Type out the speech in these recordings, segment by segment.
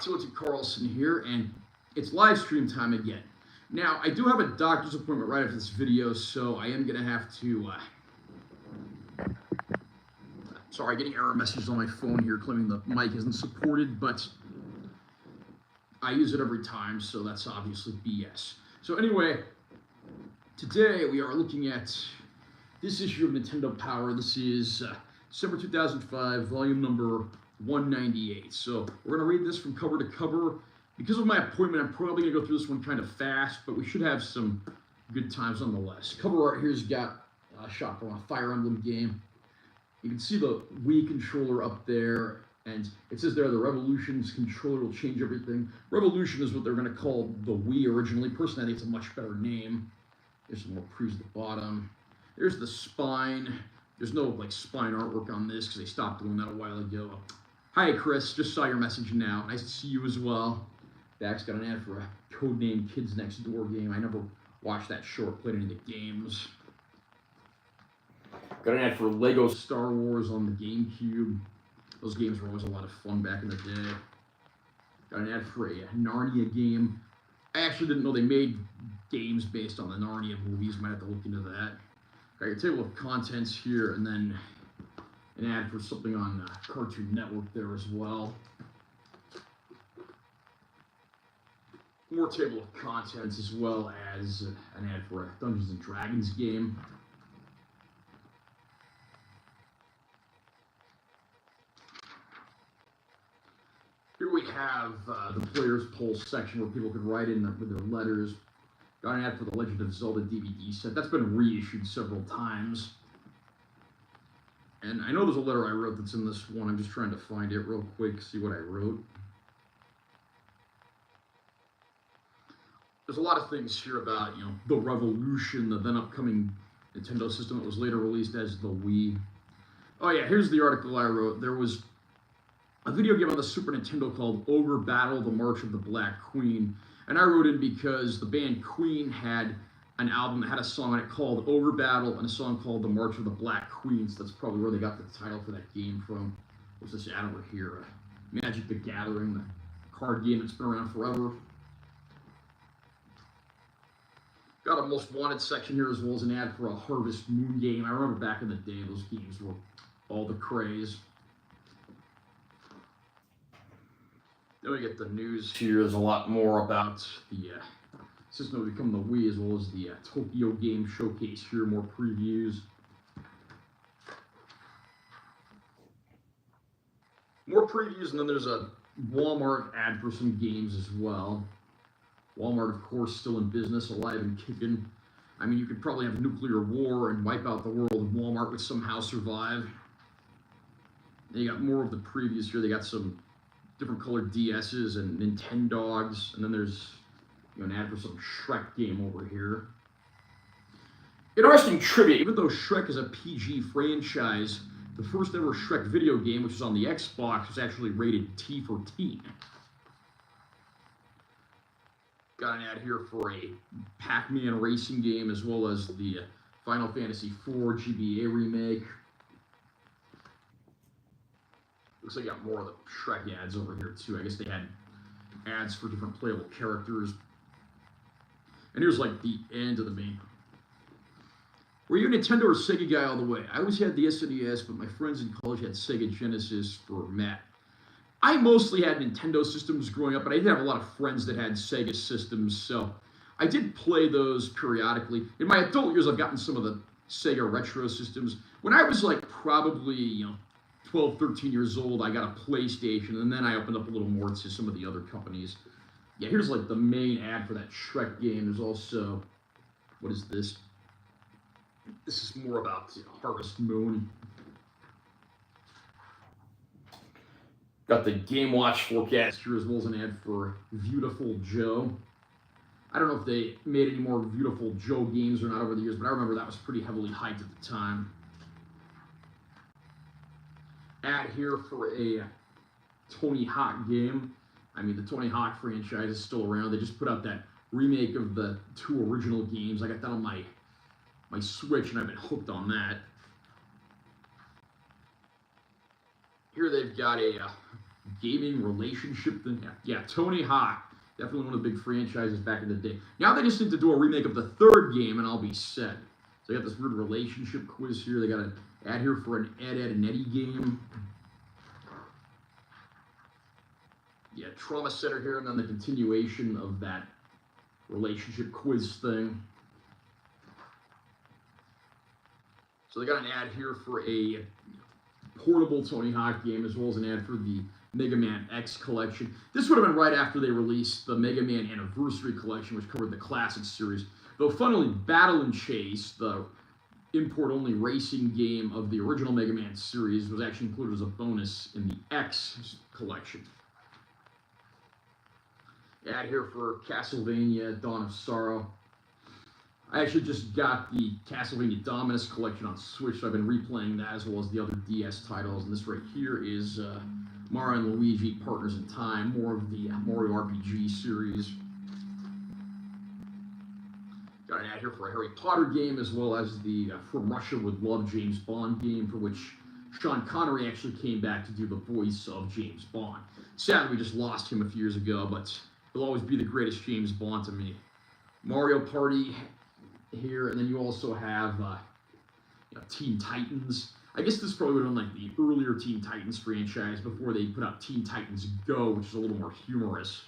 Tilty Carlson here, and it's live stream time again. Now, I do have a doctor's appointment right after this video, so I am going to have to, sorry, getting error messages on my phone here claiming the mic isn't supported, but I use it every time, so that's obviously BS. So anyway, today we are looking at this issue of Nintendo Power. This is December 2005, volume number 198. So we're going to read this from cover to cover. Because of my appointment, I'm probably going to go through this one kind of fast, but we should have some good times nonetheless. Cover art here's got a shot from a Fire Emblem game. You can see the Wii controller up there, and it says there the Revolution's controller will change everything. Revolution is what they're going to call the Wii originally. Personally, I think it's a much better name. There's some more previews at the bottom. There's the spine. There's no like spine artwork on this because they stopped doing that a while ago. Hi, Chris. Just saw your message now. Nice to see you as well. Dax got an ad for a codename Kids Next Door game. I never watched that show or played any of the games. Got an ad for Lego Star Wars on the GameCube. Those games were always a lot of fun back in the day. Got an ad for a Narnia game. I actually didn't know they made games based on the Narnia movies. Might have to look into that. Got your table of contents here, and then an ad for something on Cartoon Network there as well. More table of contents, as well as an ad for a Dungeons and Dragons game. Here we have the Players Poll section where people could write in with their letters. Got an ad for the Legend of Zelda DVD set. That's been reissued several times. And I know there's a letter I wrote that's in this one. I'm just trying to find it real quick, see what I wrote. There's a lot of things here about, the Revolution, the then upcoming Nintendo system that was later released as the Wii. Oh yeah, here's the article I wrote. There was a video game on the Super Nintendo called Ogre Battle, The March of the Black Queen. And I wrote in because the band Queen had an album that had a song on it called Ogre Battle and a song called The March of the Black Queen. So that's probably where they got the title for that game from. What's this ad over here? Magic the Gathering, the card game that's been around forever. Got a Most Wanted section here as well as an ad for a Harvest Moon game. I remember back in the day, those games were all the craze. Then we get the news here. There's a lot more about the system that will become the Wii, as well as the Tokyo Game Showcase here, more previews. More previews, and then there's a Walmart ad for some games as well. Walmart, of course, still in business, alive and kicking. I mean, you could probably have nuclear war and wipe out the world, and Walmart would somehow survive. Then you got more of the previews here. They got some different colored DSs and Nintendogs, and then there's an ad for some Shrek game over here. Interesting trivia, even though Shrek is a PG franchise, the first ever Shrek video game, which was on the Xbox, was actually rated T for teen. Got an ad here for a Pac-Man racing game, as well as the Final Fantasy IV GBA remake. Looks like I got more of the Shrek ads over here too. I guess they had ads for different playable characters. And here's like the end of the main. Were you a Nintendo or Sega guy all the way? I always had the SNES, but my friends in college had Sega Genesis for Matt. I mostly had Nintendo systems growing up, but I did have a lot of friends that had Sega systems, so I did play those periodically. In my adult years, I've gotten some of the Sega retro systems. When I was like probably, 12, 13 years old, I got a PlayStation, and then I opened up a little more to some of the other companies. Yeah, here's like the main ad for that Shrek game. There's also, what is this? This is more about Harvest Moon. Got the Game Watch forecast here, as well as an ad for Beautiful Joe. I don't know if they made any more Beautiful Joe games or not over the years, but I remember that was pretty heavily hyped at the time. Ad here for a Tony Hawk game. I mean, the Tony Hawk franchise is still around. They just put out that remake of the 2 original games. I got that on my Switch, and I've been hooked on that. Here they've got a gaming relationship thing. Yeah, Tony Hawk. Definitely one of the big franchises back in the day. Now they just need to do a remake of the third game, and I'll be set. So I got this weird relationship quiz here. They got an ad here for an Ed, and Eddie game. Yeah, Trauma Center here, and then the continuation of that relationship quiz thing. So they got an ad here for a portable Tony Hawk game, as well as an ad for the Mega Man X collection. This would have been right after they released the Mega Man Anniversary collection, which covered the classic series. Though, funnily, Battle and Chase, the import-only racing game of the original Mega Man series, was actually included as a bonus in the X collection. Ad here for Castlevania Dawn of Sorrow. I actually just got the Castlevania Dominus collection on Switch, so I've been replaying that as well as the other DS titles. And this right here is Mario and Luigi Partners in Time, more of the Mario RPG series. Got an ad here for a Harry Potter game, as well as the From Russia with Love James Bond game, for which Sean Connery actually came back to do the voice of James Bond. Sadly, we just lost him a few years ago, but he'll always be the greatest James Bond to me. Mario Party here, and then you also have Teen Titans. I guess this probably would have been like the earlier Teen Titans franchise before they put out Teen Titans Go, which is a little more humorous.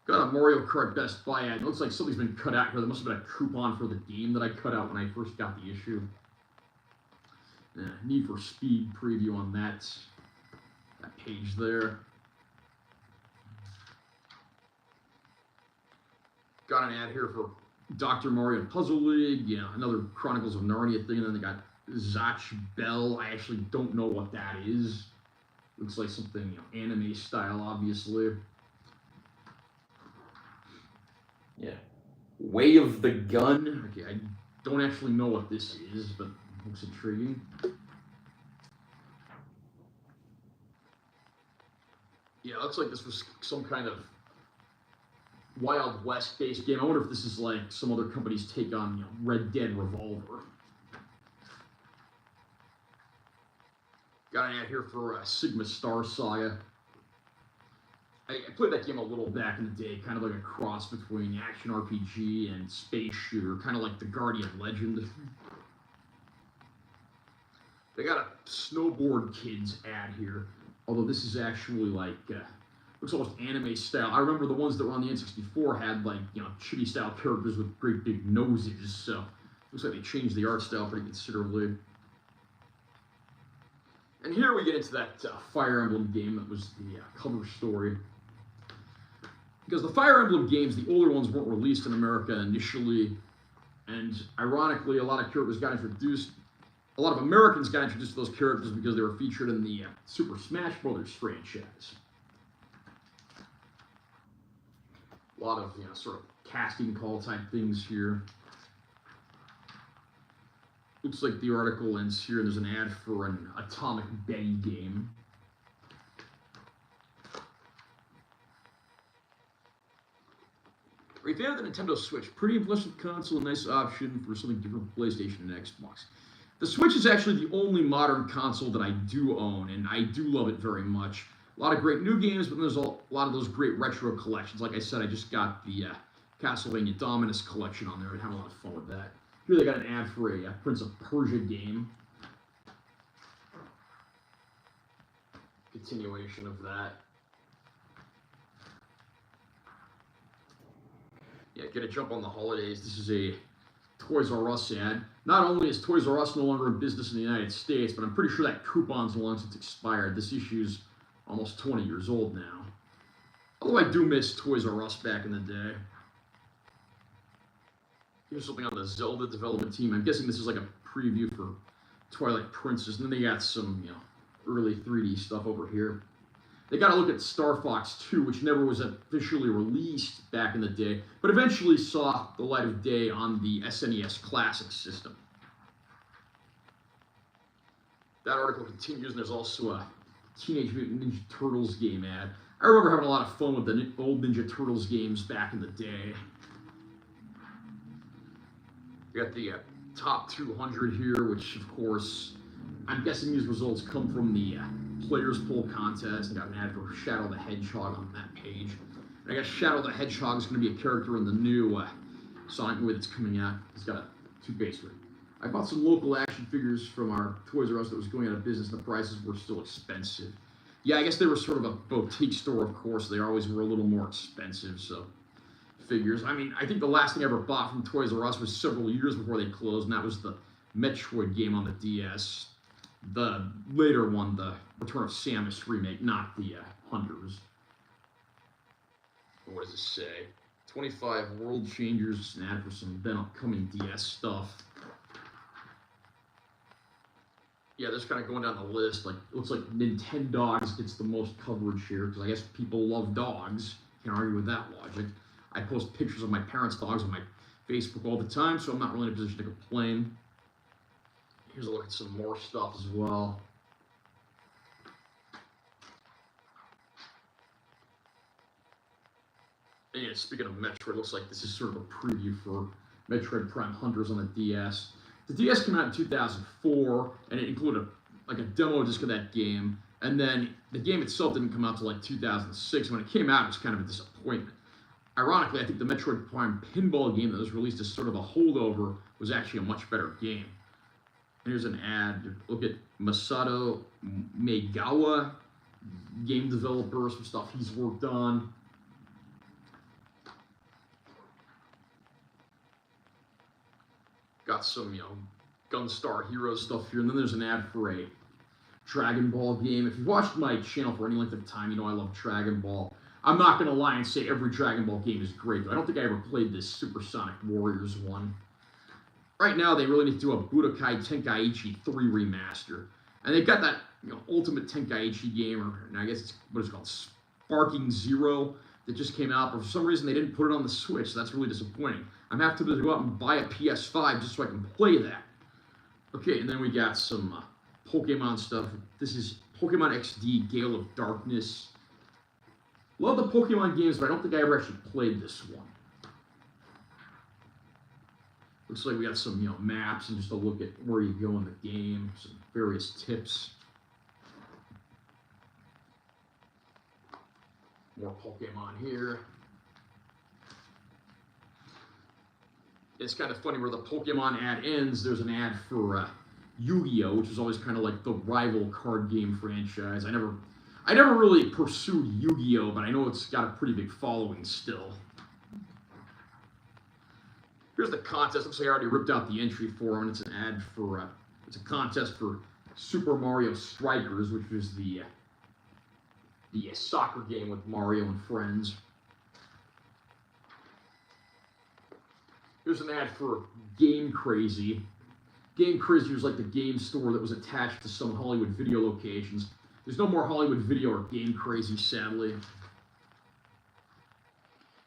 Got a Mario Kart Best Buy ad. It looks like something's been cut out here. There must have been a coupon for the game that I cut out when I first got the issue. Need for Speed preview on that page there. Got an ad here for Dr. Mario Puzzle League, another Chronicles of Narnia thing, and then they got Zatch Bell. I actually don't know what that is. Looks like something anime style, obviously. Yeah. Way of the Gun. Okay, I don't actually know what this is, but it looks intriguing. Yeah, it looks like this was some kind of Wild West-based game. I wonder if this is like some other company's take on Red Dead Revolver. Got an ad here for Sigma Star Saga. I played that game a little back in the day, kind of like a cross between action RPG and space shooter, kind of like the Guardian Legend. They got a Snowboard Kids ad here, although this is actually like looks almost anime style. I remember the ones that were on the N64 had like chibi style characters with great big noses, so looks like they changed the art style pretty considerably. And here we get into that Fire Emblem game that was the cover story. Because the Fire Emblem games, the older ones, weren't released in America initially, and ironically, a lot of characters got introduced. A lot of Americans got introduced to those characters because they were featured in the Super Smash Bros. Franchise. A lot of sort of casting call type things here. Looks like the article ends here, and there's an ad for an Atomic Betty game. Are you a fan of the Nintendo Switch? Pretty impressive console, a nice option for something different from PlayStation and Xbox. The Switch is actually the only modern console that I do own, and I do love it very much. A lot of great new games, but there's a lot of those great retro collections. Like I said, I just got the Castlevania Dominus collection on there. I had a lot of fun with that. Here they got an ad for a Prince of Persia game. Continuation of that. Yeah, get a jump on the holidays. This is a Toys R Us ad. Not only is Toys R Us no longer in business in the United States, but I'm pretty sure that coupon's long since expired. This issue's almost 20 years old now. Although I do miss Toys R Us back in the day. Here's something on the Zelda development team. I'm guessing this is like a preview for Twilight Princess. And then they got some, early 3D stuff over here. They got to look at Star Fox 2, which never was officially released back in the day, but eventually saw the light of day on the SNES Classic system. That article continues, and there's also a Teenage Mutant Ninja Turtles game ad. I remember having a lot of fun with the old Ninja Turtles games back in the day. We got the top 200 here, which, of course, I'm guessing these results come from the players poll contest. I got an ad for Shadow the Hedgehog on that page. And I guess Shadow the Hedgehog is going to be a character in the new Sonic movie that's coming out. He's got a two-face ring. I bought some local action figures from our Toys R Us that was going out of business, and the prices were still expensive. Yeah, I guess they were sort of a boutique store, of course. They always were a little more expensive, so figures. I mean, I think the last thing I ever bought from Toys R Us was several years before they closed, and that was the Metroid game on the DS. The later one, the Return of Samus remake, not the Hunters. What does it say? 25 World Changers, an ad for some then upcoming DS stuff. Yeah, just kind of going down the list. Like, it looks like Nintendogs gets the most coverage here because I guess people love dogs. Can't argue with that logic. I post pictures of my parents' dogs on my Facebook all the time, so I'm not really in a position to complain. Here's a look at some more stuff as well. And yeah, speaking of Metroid, it looks like this is sort of a preview for Metroid Prime Hunters on the DS. The DS came out in 2004, and it included a demo disc of that game. And then the game itself didn't come out until like 2006. When it came out, it was kind of a disappointment. Ironically, I think the Metroid Prime pinball game that was released as sort of a holdover was actually a much better game. Here's an ad. Look at Masato Maegawa, game developer, some stuff he's worked on. Got some, Gunstar Heroes stuff here. And then there's an ad for a Dragon Ball game. If you've watched my channel for any length of time, you know I love Dragon Ball. I'm not going to lie and say every Dragon Ball game is great, though. I don't think I ever played this Supersonic Warriors one. Right now, they really need to do a Budokai Tenkaichi 3 remaster. And they've got that Ultimate Tenkaichi game, and I guess it's what it's called, Sparking Zero, that just came out. But for some reason, they didn't put it on the Switch, so that's really disappointing. I'm going to have to go out and buy a PS5 just so I can play that. Okay, and then we got some Pokemon stuff. This is Pokemon XD Gale of Darkness. Love the Pokemon games, but I don't think I ever actually played this one. Looks like we got some, maps and just a look at where you go in the game, some various tips. More Pokemon here. It's kind of funny where the Pokemon ad ends. There's an ad for Yu-Gi-Oh, which is always kind of like the rival card game franchise. I never really pursued Yu-Gi-Oh, but I know it's got a pretty big following still. Here's the contest. Looks like I already ripped out the entry form, and it's an ad for, it's a contest for Super Mario Strikers, which was the soccer game with Mario and friends. Here's an ad for Game Crazy. Game Crazy was like the game store that was attached to some Hollywood video locations. There's no more Hollywood Video or Game Crazy, sadly.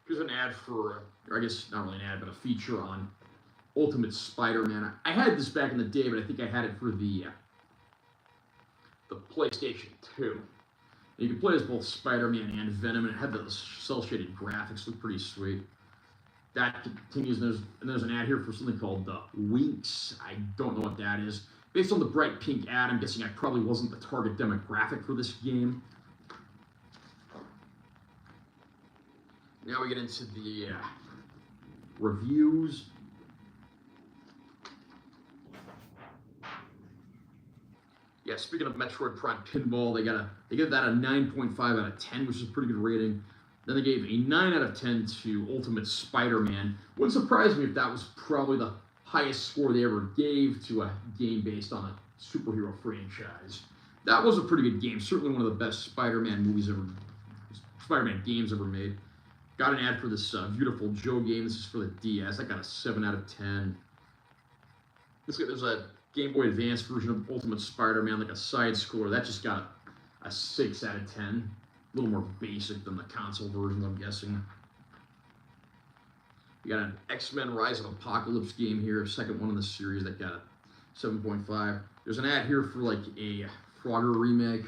Here's an ad for, or I guess not really an ad, but a feature on Ultimate Spider-Man. I had this back in the day, but I think I had it for the PlayStation 2. And you can play as both Spider-Man and Venom, and it had the cel-shaded graphics, look pretty sweet. That continues, and there's an ad here for something called Winx. I don't know what that is. Based on the bright pink ad, I'm guessing I probably wasn't the target demographic for this game. Now we get into the reviews. Yeah, speaking of Metroid Prime Pinball, they gave that a 9.5 out of 10, which is a pretty good rating. Then they gave a 9 out of 10 to Ultimate Spider-Man. Wouldn't surprise me if that was probably the highest score they ever gave to a game based on a superhero franchise. That was a pretty good game. Certainly one of the best Spider-Man games ever made. Got an ad for this Beautiful Joe game. This is for the DS. I got a 7 out of 10. There's a Game Boy Advance version of Ultimate Spider-Man, like a side-scroller. That just got a 6 out of 10. A little more basic than the console version, I'm guessing. We got an X-Men Rise of Apocalypse game here, second one in the series that got a 7.5. There's an ad here for like a Frogger remake.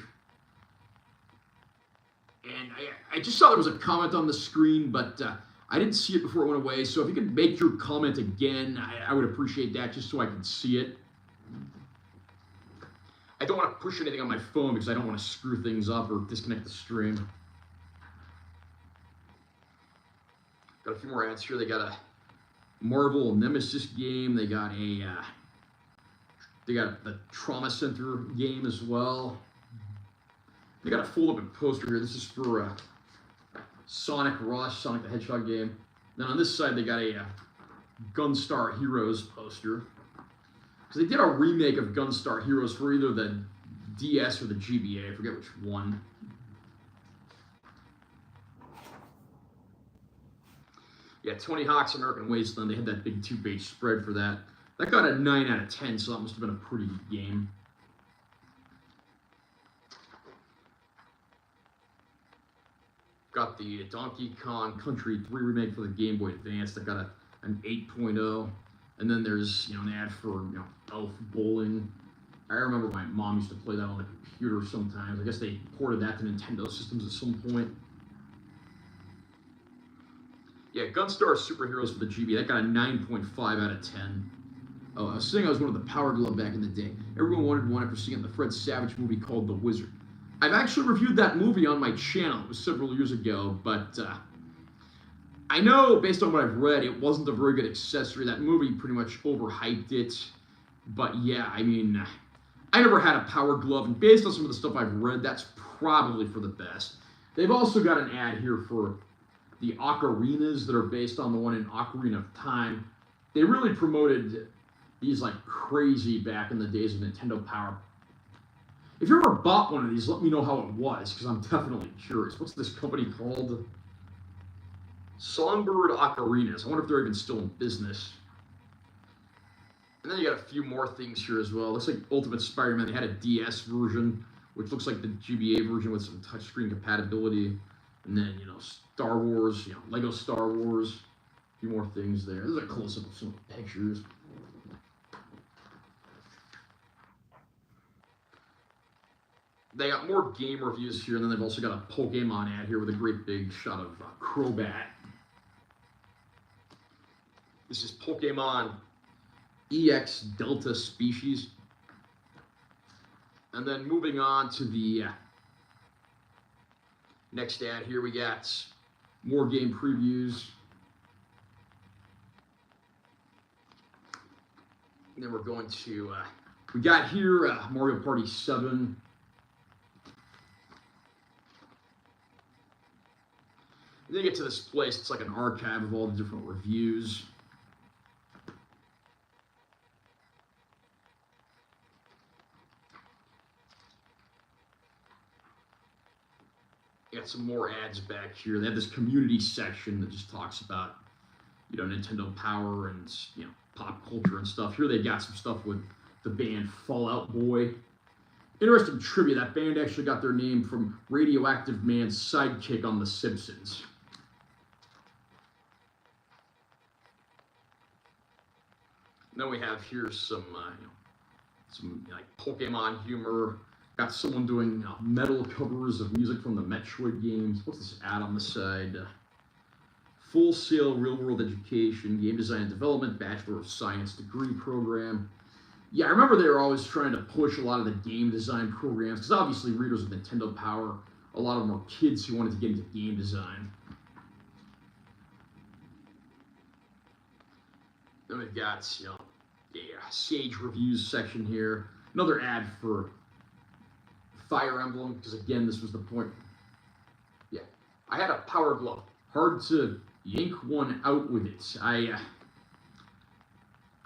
And I just saw there was a comment on the screen, but I didn't see it before it went away. So if you could make your comment again, I would appreciate that just so I can see it. I don't want to push anything on my phone because I don't want to screw things up or disconnect the stream. Got a few more ads here. They got a Marvel Nemesis game. They got the Trauma Center game as well. They got a fold-up poster here. This is for Sonic Rush, Sonic the Hedgehog game. Then on this side, they got a Gunstar Heroes poster. Because they did a remake of Gunstar Heroes for either the DS or the GBA. I forget which one. Yeah, Tony Hawk's American Wasteland. They had that big 2-page spread for that. That got a 9 out of 10, so that must have been a pretty good game. Got the Donkey Kong Country 3 remake for the Game Boy Advance. That got an 8.0. And then there's an ad for Elf Bowling. I remember my mom used to play that on the computer sometimes. I guess they ported that to Nintendo systems at some point. Yeah, Gunstar Superheroes for the GB. That got a 9.5 out of 10. Oh, I was saying I was one of the Power Glove back in the day. Everyone wanted one after seeing the Fred Savage movie called The Wizard. I've actually reviewed that movie on my channel. It was several years ago, but I know, based on what I've read, it wasn't a very good accessory. That movie pretty much overhyped it. But yeah, I mean, I never had a Power Glove, and based on some of the stuff I've read, that's probably for the best. They've also got an ad here for the ocarinas that are based on the one in Ocarina of Time. They really promoted these like crazy back in the days of Nintendo Power. If you ever bought one of these, let me know how it was, because I'm definitely curious. What's this company called? Songbird Ocarinas. I wonder if they're even still in business. And then you got a few more things here as well. Looks like Ultimate Spider-Man. They had a DS version, which looks like the GBA version with some touchscreen compatibility. And then, Star Wars, Lego Star Wars. A few more things there. There's a close-up of some pictures. They got more game reviews here, and then they've also got a Pokemon ad here with a great big shot of Crobat. This is Pokemon EX Delta Species. And then moving on to the next ad here, we got more game previews. And then we're going to, we got here Mario Party 7. And then you get to this place, it's like an archive of all the different reviews. You got some more ads back here. They have this community section that just talks about, Nintendo Power and, pop culture and stuff. Here they got some stuff with the band Fall Out Boy. Interesting trivia, that band actually got their name from Radioactive Man's sidekick on The Simpsons. Then we have here some like Pokemon humor. Got someone doing metal covers of music from the Metroid games. What's this ad on the side? Full Sail Real World Education, Game Design and Development, Bachelor of Science degree program. Yeah, I remember they were always trying to push a lot of the game design programs, because obviously readers of Nintendo Power, a lot of them were kids who wanted to get into game design. Then we've got, a Sage Reviews section here. Another ad for Fire Emblem, because again, this was the point. Yeah, I had a Power Glove. Hard to yank one out with it.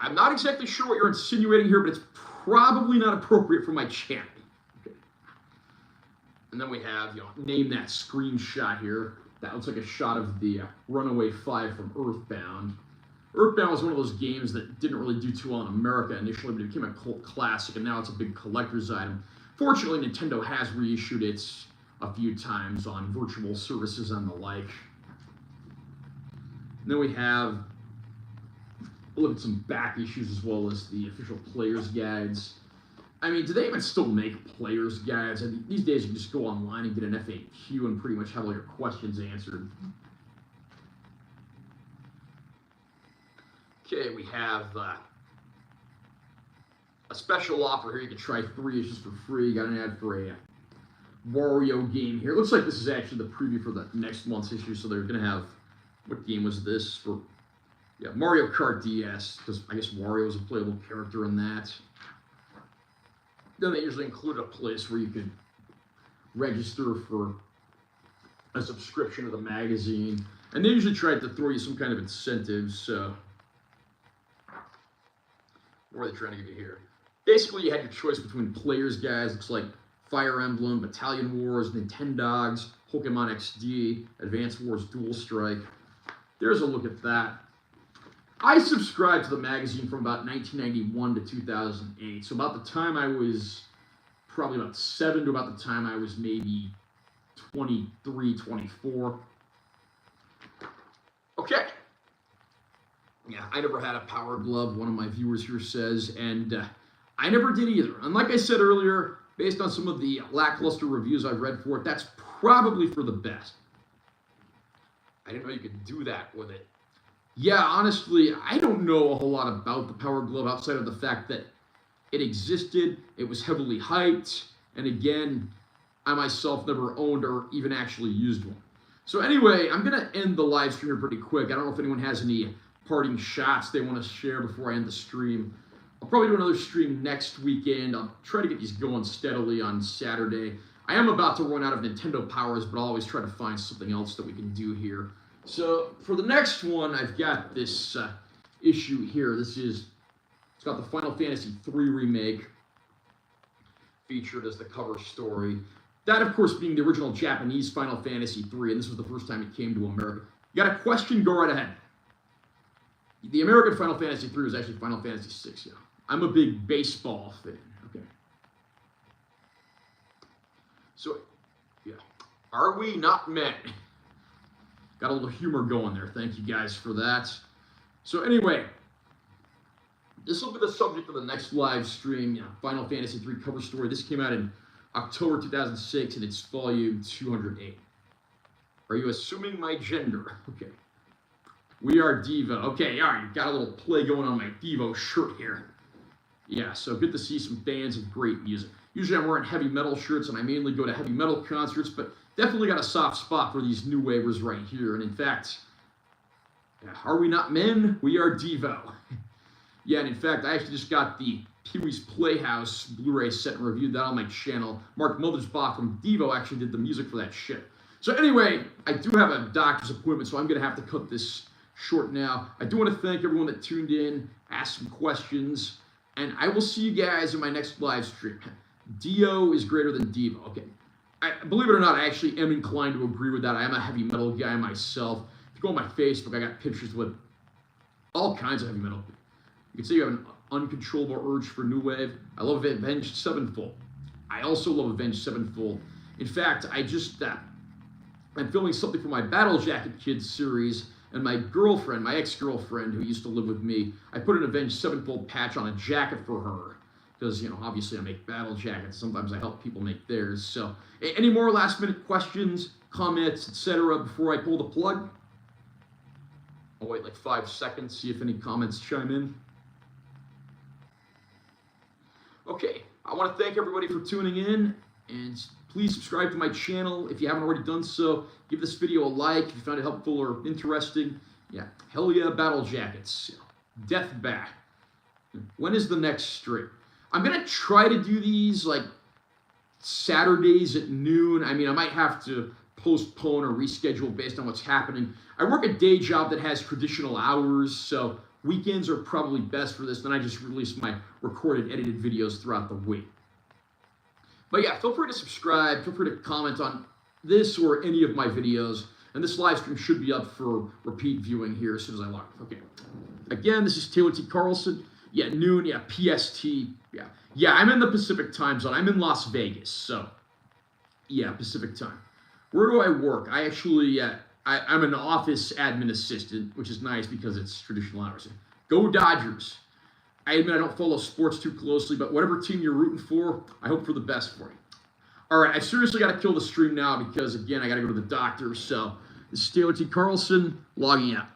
I'm not exactly sure what you're insinuating here, but it's probably not appropriate for my channel. Okay. And then we have, name that screenshot here. That looks like a shot of the Runaway 5 from Earthbound. Earthbound was one of those games that didn't really do too well in America initially, but it became a cult classic, and now it's a big collector's item. Fortunately, Nintendo has reissued it a few times on virtual services and the like. And then we have a look at some back issues as well as the official player's guides. I mean, do they even still make player's guides? I mean, these days you can just go online and get an FAQ and pretty much have all your questions answered. Okay, we have a a special offer here. You can try 3. It's just for free. You got an ad for a Wario game here. It looks like this is actually the preview for the next month's issue. So they're going to have, what game was this? For yeah, Mario Kart DS, because I guess Wario is a playable character in that. Then they usually include a place where you could register for a subscription to the magazine. And they usually try to throw you some kind of incentives. So, what are they trying to give you here? Basically, you had your choice between players, guys. Looks like Fire Emblem, Battalion Wars, Nintendogs, Pokemon XD, Advance Wars Dual Strike. There's a look at that. I subscribed to the magazine from about 1991 to 2008. So about the time I was probably about 7 to about the time I was maybe 23, 24. Okay. Yeah, I never had a Power Glove, one of my viewers here says, and I never did either. And like I said earlier, based on some of the lackluster reviews I've read for it, that's probably for the best. I didn't know you could do that with it. Yeah, honestly, I don't know a whole lot about the Power Glove outside of the fact that it existed, it was heavily hyped, and again, I myself never owned or even actually used one. So anyway, I'm going to end the live stream here pretty quick. I don't know if anyone has any parting shots they want to share before I end the stream. I'll probably do another stream next weekend. I'll try to get these going steadily on Saturday. I am about to run out of Nintendo powers, but I'll always try to find something else that we can do here. So for the next one, I've got this issue here. It's got the Final Fantasy III remake featured as the cover story. That, of course, being the original Japanese Final Fantasy III, and this was the first time it came to America. You got a question? Go right ahead. The American Final Fantasy III was actually Final Fantasy VI, yeah. I'm a big baseball fan. Okay. So, yeah. Are we not men? Got a little humor going there. Thank you guys for that. So anyway, this will be the subject of the next live stream. Yeah, Final Fantasy III cover story. This came out in October 2006, and it's volume 208. Are you assuming my gender? Okay. We are Diva. Okay, all right. Got a little play going on my Devo shirt here. Yeah, so good to see some fans of great music. Usually I'm wearing heavy metal shirts, and I mainly go to heavy metal concerts, but definitely got a soft spot for these new wavers right here. And in fact, are we not men? We are Devo. Yeah, and in fact, I actually just got the Pee-wee's Playhouse Blu-ray set and reviewed that on my channel. Mark Mothersbaugh from Devo actually did the music for that shit. So anyway, I do have a doctor's appointment, so I'm going to have to cut this short now. I do want to thank everyone that tuned in, asked some questions, and I will see you guys in my next live stream. Dio is greater than Devo. Okay. Believe it or not, I actually am inclined to agree with that. I am a heavy metal guy myself. If you go on my Facebook, I got pictures with all kinds of heavy metal. You can see you have an uncontrollable urge for new wave. I love Avenged Sevenfold. I also love Avenged Sevenfold. In fact, I'm filming something for my Battle Jacket Kids series, and my girlfriend, my ex-girlfriend who used to live with me, I put an Avenged Sevenfold patch on a jacket for her. Because, you know, obviously I make battle jackets. Sometimes I help people make theirs. So, any more last-minute questions, comments, etc. before I pull the plug? I'll wait like 5 seconds, see if any comments chime in. Okay, I want to thank everybody for tuning in, and please subscribe to my channel if you haven't already done so. Give this video a like if you found it helpful or interesting. Yeah, hell yeah, battle jackets. Death Bat. When is the next stream? I'm going to try to do these like Saturdays at noon. I mean, I might have to postpone or reschedule based on what's happening. I work a day job that has traditional hours, so weekends are probably best for this. Then I just release my recorded, edited videos throughout the week. But yeah, feel free to subscribe. Feel free to comment on this or any of my videos. And this live stream should be up for repeat viewing here as soon as I log. Okay. Again, this is Taylor T. Carlson. Yeah, noon. Yeah, PST. Yeah, I'm in the Pacific time zone. I'm in Las Vegas. So, yeah, Pacific time. Where do I work? I actually, I'm an office admin assistant, which is nice because it's traditional hours. Go Dodgers. I admit I don't follow sports too closely, but whatever team you're rooting for, I hope for the best for you. All right, I seriously got to kill the stream now because, again, I got to go to the doctor. So, this is Taylor T. Carlson logging out.